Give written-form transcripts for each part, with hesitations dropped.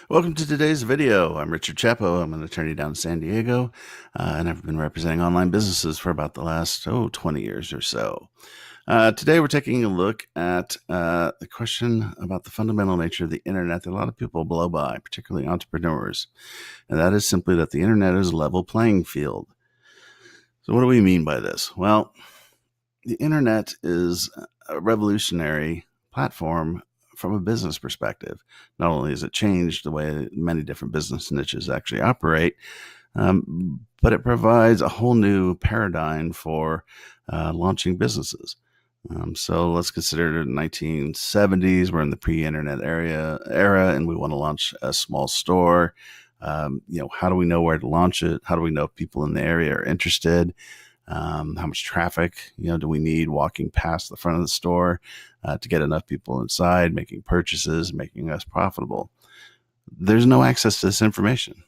Welcome to today's video. I'm Richard Chapo. I'm an attorney down in San Diego, and I've been representing online businesses for about the last 20 years or so. Today, we're taking a look at the question about the fundamental nature of the internet that a lot of people blow by, particularly entrepreneurs. And that is simply that the internet is a level playing field. So, what do we mean by this? Well, the internet is a revolutionary platform from a business perspective. Not only has it changed the way many different business niches actually operate, but it provides a whole new paradigm for launching businesses. So let's consider the 1970s. We're in the pre-internet era, and we want to launch a small store. How do we know where to launch it? How do we know if people in the area are interested? How much traffic, do we need walking past the front of the store to get enough people inside, making purchases, making us profitable? There's no access to this information.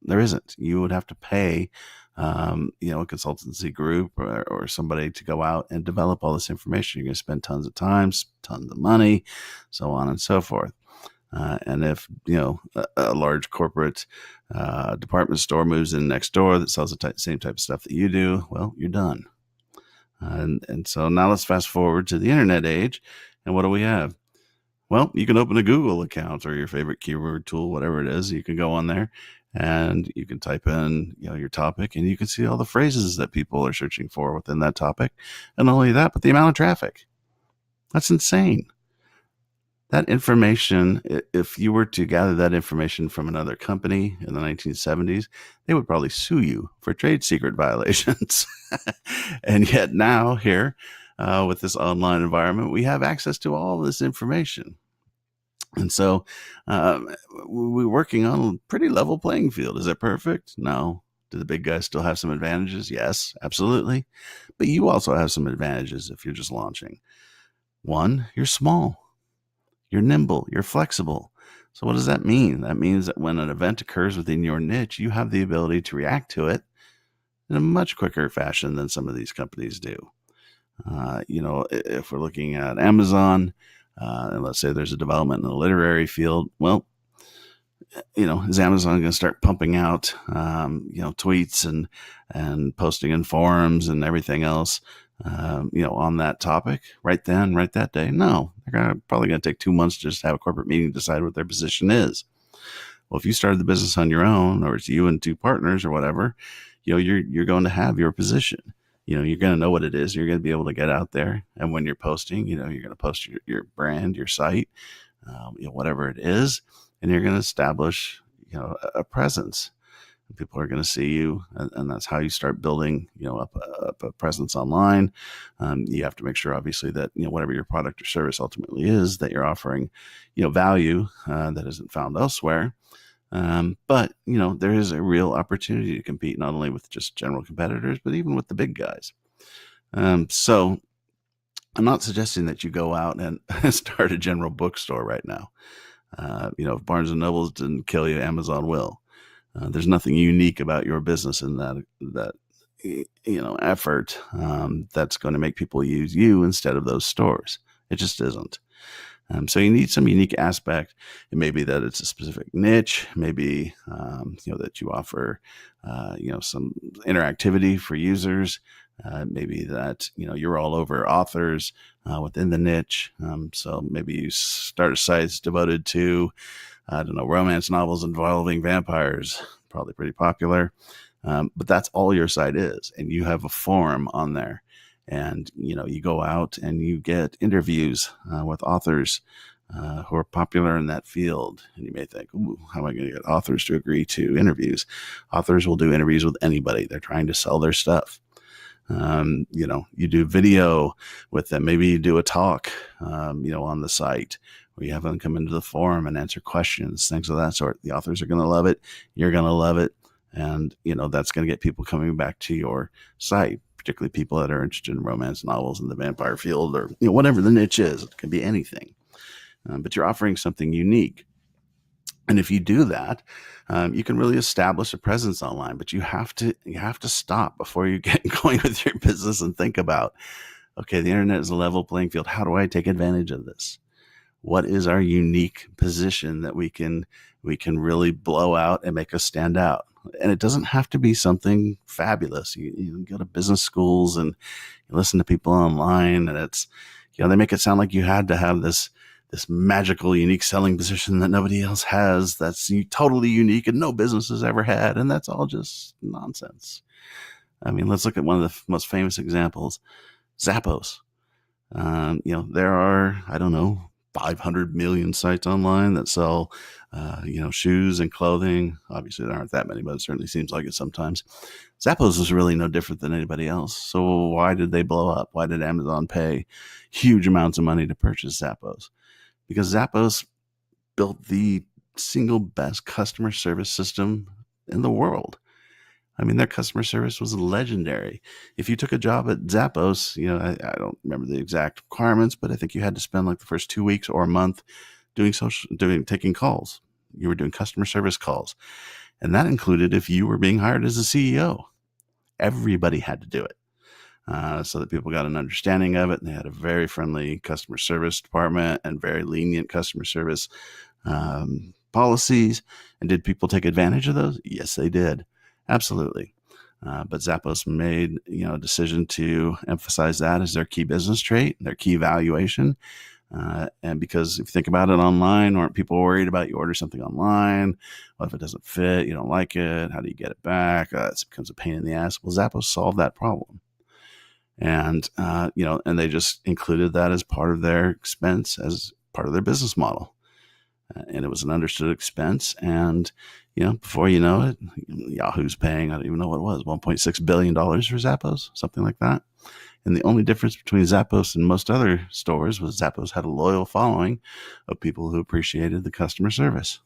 There isn't. You would have to pay, a consultancy group or somebody to go out and develop all this information. You're going to spend tons of time, tons of money, so on and so forth. And if a large corporate department store moves in next door that sells the same type of stuff that you do, well, you're done. And so now let's fast forward to the internet age, and what do we have? Well, you can open a Google account or your favorite keyword tool, whatever it is. You can go on there and you can type in your topic, and you can see all the phrases that people are searching for within that topic. And not only that, but the amount of traffic. That's insane. That information, if you were to gather that information from another company in the 1970s, they would probably sue you for trade secret violations. And yet now here, with this online environment, we have access to all this information. And so we're working on a pretty level playing field. Is it perfect? No. Do the big guys still have some advantages? Yes, absolutely. But you also have some advantages if you're just launching. One, you're small. You're nimble, you're flexible. So what does that mean? That means that when an event occurs within your niche, you have the ability to react to it in a much quicker fashion than some of these companies do. If we're looking at Amazon, and let's say there's a development in the literary field, well, is Amazon going to start pumping out, tweets and posting in forums and everything else, on that topic right then, right that day? No, they're probably going to take 2 months to just have a corporate meeting to decide what their position is. Well, if you started the business on your own, or it's you and two partners or whatever, you're going to have your position. You're going to know what it is. You're going to be able to get out there. And when you're posting, you're going to post your brand, your site, whatever it is, and you're going to establish, a presence. People are going to see you, and that's how you start building, up a presence online. You have to make sure, obviously, that whatever your product or service ultimately is, that you're offering, value that isn't found elsewhere. But there is a real opportunity to compete not only with just general competitors, but even with the big guys. So I'm not suggesting that you go out and start a general bookstore right now. If Barnes and Nobles didn't kill you, Amazon will. There's nothing unique about your business in that effort that's going to make people use you instead of those stores. It just isn't. So you need some unique aspect. It may be that it's a specific niche. Maybe that you offer some interactivity for users. Maybe that you're all over authors within the niche. So maybe you start a site devoted to romance novels involving vampires, probably pretty popular. But that's all your site is. And you have a forum on there. And, you go out and you get interviews with authors who are popular in that field. And you may think, ooh, how am I going to get authors to agree to interviews? Authors will do interviews with anybody. They're trying to sell their stuff. You do video with them. Maybe you do a talk, on the site, where you have them come into the forum and answer questions, things of that sort. The authors are going to love it. You're going to love it. And, that's going to get people coming back to your site, particularly people that are interested in romance novels in the vampire field, or, whatever the niche is. It can be anything. But you're offering something unique. And if you do that, you can really establish a presence online. But you have to stop before you get going with your business and think about, okay, the internet is a level playing field. How do I take advantage of this? What is our unique position that we can really blow out and make us stand out? And it doesn't have to be something fabulous. You go to business schools and you listen to people online, and they make it sound like you had to have this magical, unique selling position that nobody else has. That's totally unique and no business has ever had, and that's all just nonsense. I mean, let's look at one of the most famous examples, Zappos. There are, I don't know, 500 million sites online that sell, shoes and clothing. Obviously, there aren't that many, but it certainly seems like it sometimes. Zappos is really no different than anybody else. So why did they blow up? Why did Amazon pay huge amounts of money to purchase Zappos? Because Zappos built the single best customer service system in the world. I mean, their customer service was legendary. If you took a job at Zappos, I don't remember the exact requirements, but I think you had to spend like the first 2 weeks or a month taking calls. You were doing customer service calls. And that included if you were being hired as a CEO. Everybody had to do it. So that people got an understanding of it. And they had a very friendly customer service department and very lenient customer service policies. And did people take advantage of those? Yes, they did. Absolutely. But Zappos made a decision to emphasize that as their key business trait, their key valuation. And because if you think about it online, aren't people worried about you order something online? What if it doesn't fit? You don't like it? How do you get it back? It becomes a pain in the ass. Well, Zappos solved that problem. And, and they just included that as part of their expense, as part of their business model. And it was an understood expense. And, before you know it, Yahoo's paying, I don't even know what it was, $1.6 billion for Zappos, something like that. And the only difference between Zappos and most other stores was Zappos had a loyal following of people who appreciated the customer service.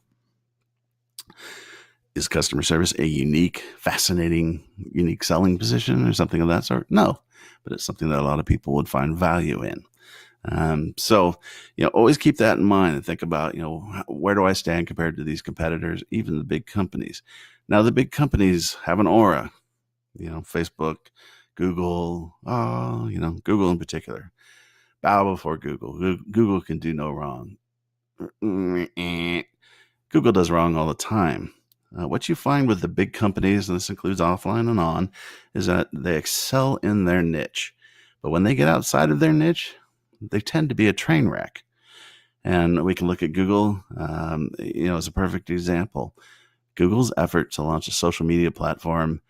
Is customer service a unique, fascinating, unique selling position or something of that sort? No, but it's something that a lot of people would find value in. So, always keep that in mind and think about, where do I stand compared to these competitors, even the big companies. Now, the big companies have an aura, Facebook, Google, Google in particular. Bow before Google. Google can do no wrong. Google does wrong all the time. What you find with the big companies, and this includes offline and on, is that they excel in their niche. But when they get outside of their niche, they tend to be a train wreck. And we can look at Google, as a perfect example. Google's effort to launch a social media platform,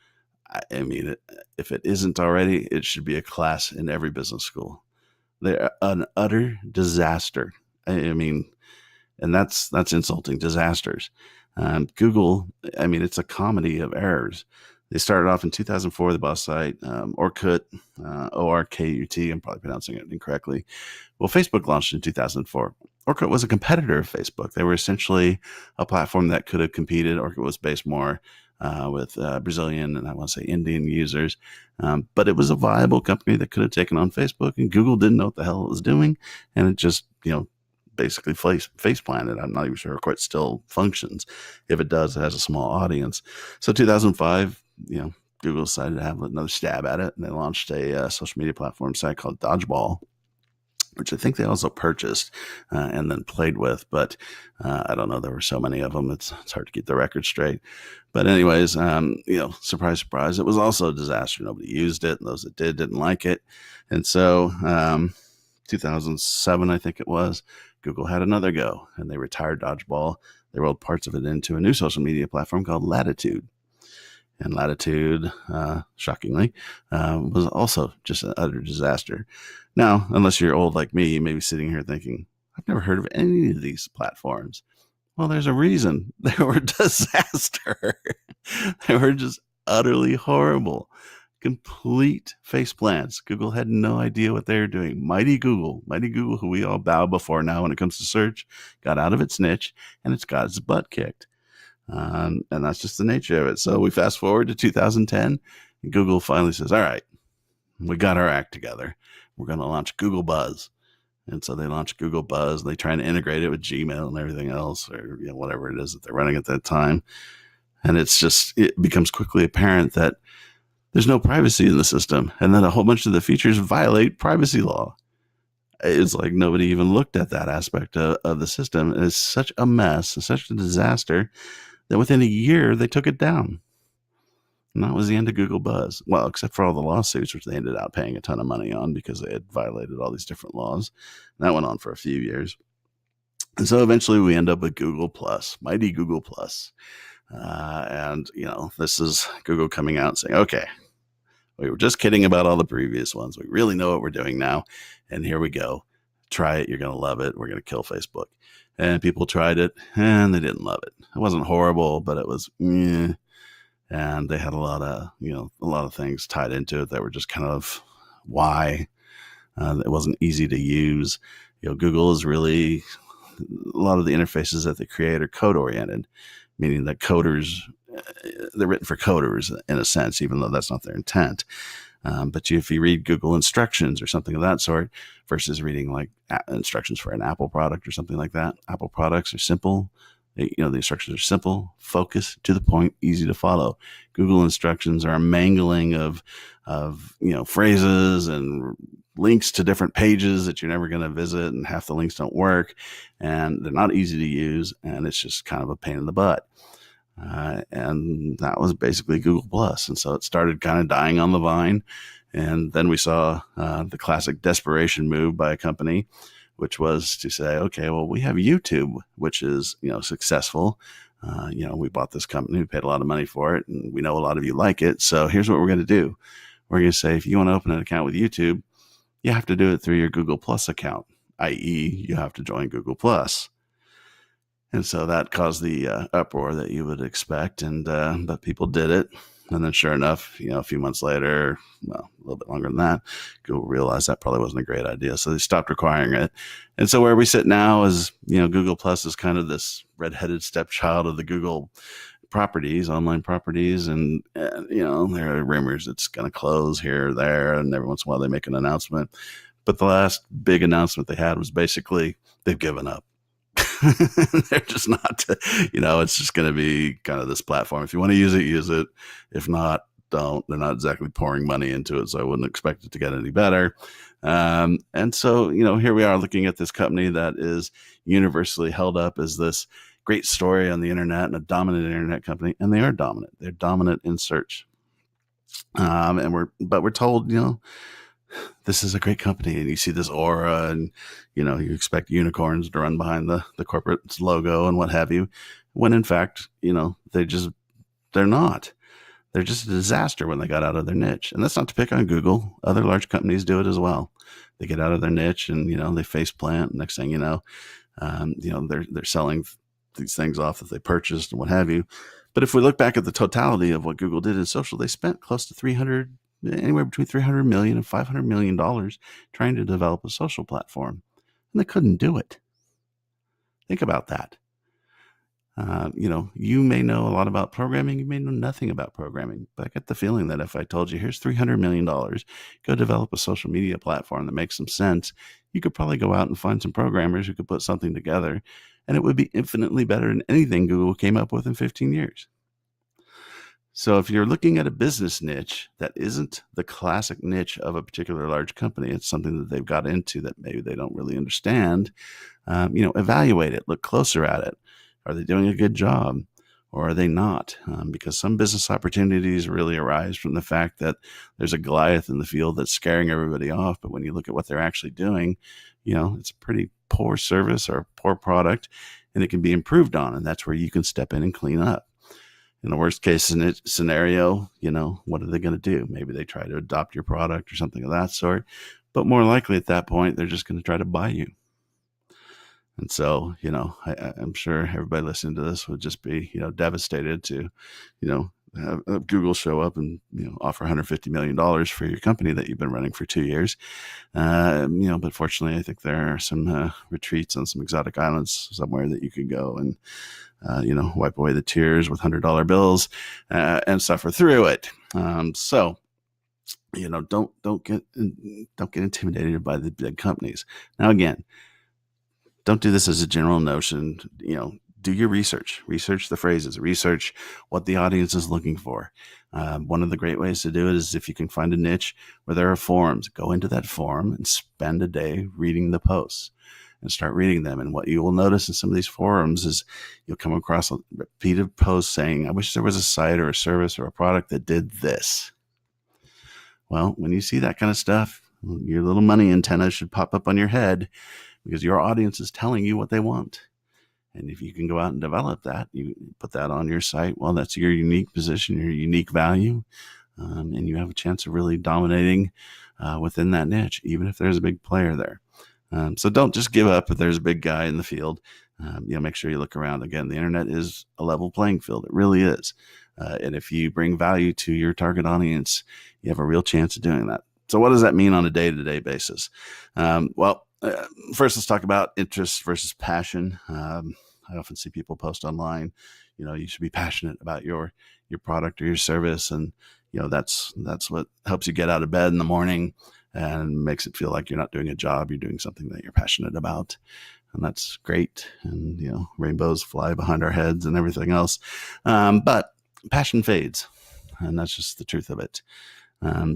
I mean, if it isn't already, it should be a class in every business school. They're an utter disaster. I mean, and that's insulting, disasters. Google, it's a comedy of errors. They started off in 2004, the bus site, Orkut, O-R-K-U-T. I'm probably pronouncing it incorrectly. Well, Facebook launched in 2004. Orkut was a competitor of Facebook. They were essentially a platform that could have competed. Orkut was based more with Brazilian and I want to say Indian users. But it was a viable company that could have taken on Facebook, and Google didn't know what the hell it was doing. And it just, basically face planted. I'm not even sure Orkut still functions. If it does, it has a small audience. So 2005, Google decided to have another stab at it, and they launched a social media platform site called Dodgeball, which I think they also purchased and then played with. But I don't know. There were so many of them. It's hard to keep the record straight. But anyways, surprise, surprise, it was also a disaster. Nobody used it, and those that did didn't like it. And so 2007, I think it was, Google had another go, and they retired Dodgeball. They rolled parts of it into a new social media platform called Latitude. And Latitude, shockingly, was also just an utter disaster. Now, unless you're old like me, you may be sitting here thinking, I've never heard of any of these platforms. Well, there's a reason. They were a disaster. They were just utterly horrible. Complete face plants. Google had no idea what they were doing. Mighty Google, who we all bow before now when it comes to search, got out of its niche, and it's got its butt kicked. And that's just the nature of it. So we fast forward to 2010, and Google finally says, all right, we got our act together. We're going to launch Google Buzz. And so they launched Google Buzz, and they try and integrate it with Gmail and everything else, or whatever it is that they're running at that time. And it becomes quickly apparent that there's no privacy in the system, and that a whole bunch of the features violate privacy law. It's like nobody even looked at that aspect of the system. And it's such a mess, it's such a disaster that within a year they took it down. And that was the end of Google Buzz. Well, except for all the lawsuits, which they ended up paying a ton of money on because they had violated all these different laws. And that went on for a few years. And so eventually we end up with Google Plus, mighty Google Plus. And, this is Google coming out and saying, okay, we were just kidding about all the previous ones. We really know what we're doing now. And here we go. Try it. You're going to love it. We're going to kill Facebook. And people tried it and they didn't love it. It wasn't horrible, but it was, and they had a lot of things tied into it that were just kind of why. It wasn't easy to use. Google is really, a lot of the interfaces that they create are code oriented, meaning that they're written for coders in a sense, even though that's not their intent. But if you read Google instructions or something of that sort versus reading like instructions for an Apple product or something like that, Apple products are simple. The instructions are simple, focused, to the point, easy to follow. Google instructions are a mangling of phrases and links to different pages that you're never going to visit, and half the links don't work, and they're not easy to use, and it's just kind of a pain in the butt. And that was basically Google Plus. And so it started kind of dying on the vine. And then we saw the classic desperation move by a company, which was to say, okay, well, we have YouTube, which is, successful. We bought this company, we paid a lot of money for it, and we know a lot of you like it. So here's what we're going to do. We're going to say, if you want to open an account with YouTube, you have to do it through your Google Plus account, i.e. you have to join Google Plus. And so that caused the uproar that you would expect, but people did it. And then sure enough, a few months later, well, a little bit longer than that, Google realized that probably wasn't a great idea. So they stopped requiring it. And so where we sit now is, Google Plus is kind of this redheaded stepchild of the Google properties, online properties. And there are rumors it's going to close here or there. And every once in a while they make an announcement. But the last big announcement they had was basically they've given up. They're just not, it's just going to be kind of this platform. If you want to use it, use it. If not, don't. They're not exactly pouring money into it, so I wouldn't expect it to get any better. And so, here we are looking at this company that is universally held up as this great story on the internet and a dominant internet company, and they are dominant. They're dominant in search. But we're told, this is a great company, and you see this aura, and you expect unicorns to run behind the corporate logo and what have you, when in fact, they're not. They're just a disaster when they got out of their niche. And that's not to pick on Google. Other large companies do it as well. They get out of their niche and they face plant. Next thing they're selling these things off that they purchased and what have you. But if we look back at the totality of what Google did in social, they spent close to anywhere between $300 million and $500 million trying to develop a social platform. And they couldn't do it. Think about that. You may know a lot about programming. You may know nothing about programming. But I get the feeling that if I told you, here's $300 million, go develop a social media platform that makes some sense, you could probably go out and find some programmers who could put something together. And it would be infinitely better than anything Google came up with in 15 years. So if you're looking at a business niche that isn't the classic niche of a particular large company, it's something that they've got into that maybe they don't really understand, evaluate it, look closer at it. Are they doing a good job or are they not? Because some business opportunities really arise from the fact that there's a Goliath in the field that's scaring everybody off. But when you look at what they're actually doing, it's a pretty poor service or poor product, and it can be improved on. And that's where you can step in and clean up. In the worst case scenario, what are they going to do? Maybe they try to adopt your product or something of that sort. But more likely at that point, they're just going to try to buy you. And so, I'm sure everybody listening to this would just be, devastated to, have Google show up and, offer $150 million for your company that you've been running for 2 years. But fortunately, I think there are some retreats on some exotic islands somewhere that you could go and, wipe away the tears with $100 bills and suffer through it. So, don't get intimidated by the big companies. Now, again, don't do this as a general notion. do your research the phrases, research what the audience is looking for. One of the great ways to do it is if you can find a niche where there are forums, go into that forum and spend a day reading the posts and start reading them. And what you will notice in some of these forums is you'll come across repeated posts saying, I wish there was a site or a service or a product that did this. Well, when you see that kind of stuff, your little money antenna should pop up on your head, because your audience is telling you what they want. And if you can go out and develop that, you put that on your site, well, that's your unique position, your unique value, and you have a chance of really dominating within that niche, even if there's a big player there. So don't just give up if there's a big guy in the field. Make sure you look around. Again, the internet is a level playing field. It really is. And if you bring value to your target audience, you have a real chance of doing that. So what does that mean on a day-to-day basis? First, let's talk about interest versus passion. I often see people post online, you should be passionate about your product or your service. And, that's what helps you get out of bed in the morning and makes it feel like you're not doing a job. You're doing something that you're passionate about. And that's great. And, rainbows fly behind our heads and everything else. But passion fades. And that's just the truth of it.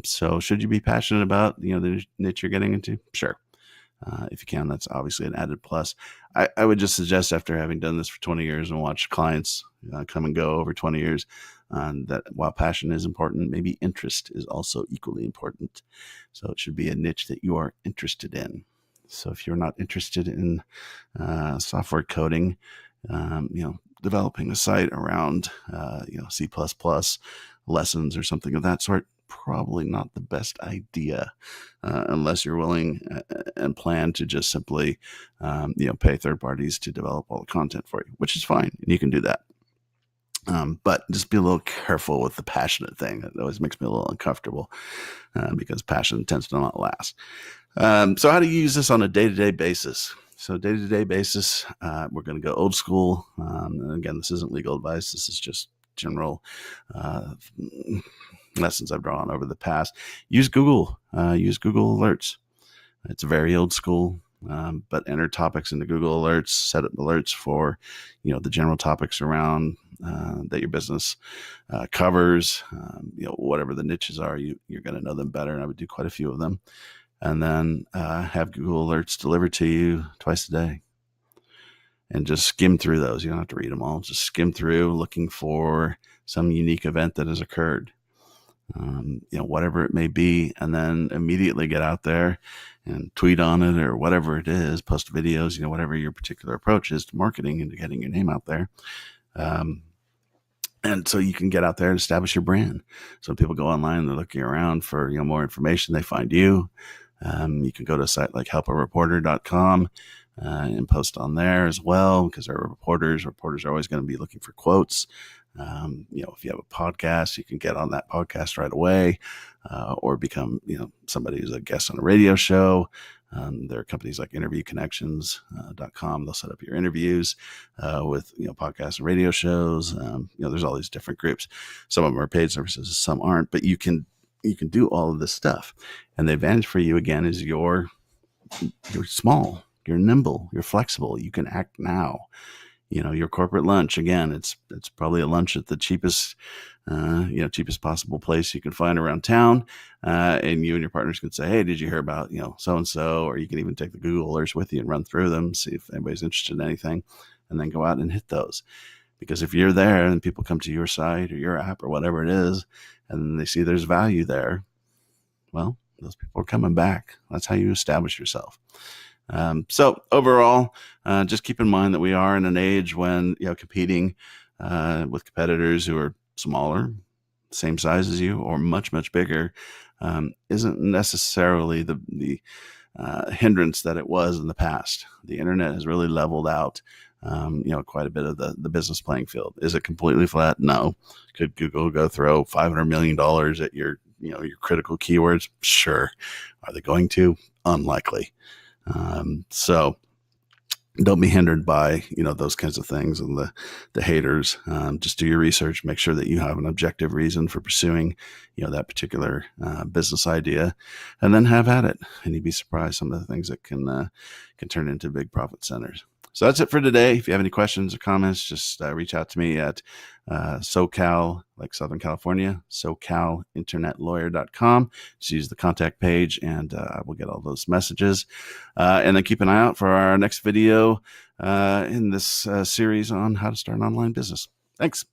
So should you be passionate about, the niche you're getting into? Sure. If you can, that's obviously an added plus. I would just suggest, after having done this for 20 years and watched clients come and go over 20 years, that while passion is important, maybe interest is also equally important. So it should be a niche that you are interested in. So if you're not interested in software coding, developing a site around, C++ lessons or something of that sort, probably not the best idea, unless you're willing and plan to just simply, pay third parties to develop all the content for you, which is fine. And you can do that. But just be a little careful with the passionate thing. It always makes me a little uncomfortable because passion tends to not last. So how do you use this on a day-to-day basis? So day-to-day basis, we're going to go old school. And again, this isn't legal advice. This is just general lessons I've drawn over the past. Use Google Alerts. It's very old school, but enter topics into Google Alerts, set up alerts for, the general topics around that your business covers, whatever the niches are, you're going to know them better. And I would do quite a few of them. And then have Google Alerts delivered to you twice a day. And just skim through those. You don't have to read them all. Just skim through looking for some unique event that has occurred. Whatever it may be, and then immediately get out there and tweet on it or whatever it is, post videos, whatever your particular approach is to marketing and to getting your name out there. And so you can get out there and establish your brand. So when people go online and they're looking around for, more information, they find you. You can go to a site like helpareporter.com and post on there as well, because there are reporters. Reporters are always going to be looking for quotes. If you have a podcast, you can get on that podcast right away, or become, somebody who's a guest on a radio show. There are companies like interviewconnections.com. They'll set up your interviews with, podcasts and radio shows. There's all these different groups. Some of them are paid services, some aren't, but you can do all of this stuff. And the advantage for you, again, is you're small, you're nimble, you're flexible. You can act now. Your corporate lunch, again, it's probably a lunch at the cheapest possible place you can find around town. And you and your partners can say, hey, did you hear about, so-and-so? Or you can even take the Google Alerts with you and run through them, see if anybody's interested in anything, and then go out and hit those. Because if you're there and people come to your site or your app or whatever it is, and they see there's value there, well, those people are coming back. That's how you establish yourself. So overall, just keep in mind that we are in an age when, competing with competitors who are smaller, same size as you, or much, much bigger, isn't necessarily the hindrance that it was in the past. The internet has really leveled out, quite a bit of the business playing field. Is it completely flat? No. Could Google go throw $500 million at your critical keywords? Sure. Are they going to? Unlikely. So don't be hindered by, those kinds of things and the haters. Just do your research, make sure that you have an objective reason for pursuing, that particular business idea, and then have at it. And you'd be surprised some of the things that can turn into big profit centers. So that's it for today. If you have any questions or comments, just reach out to me at SoCal, like Southern California, SoCalInternetLawyer.com. Just use the contact page and I will get all those messages. And then keep an eye out for our next video in this series on how to start an online business. Thanks.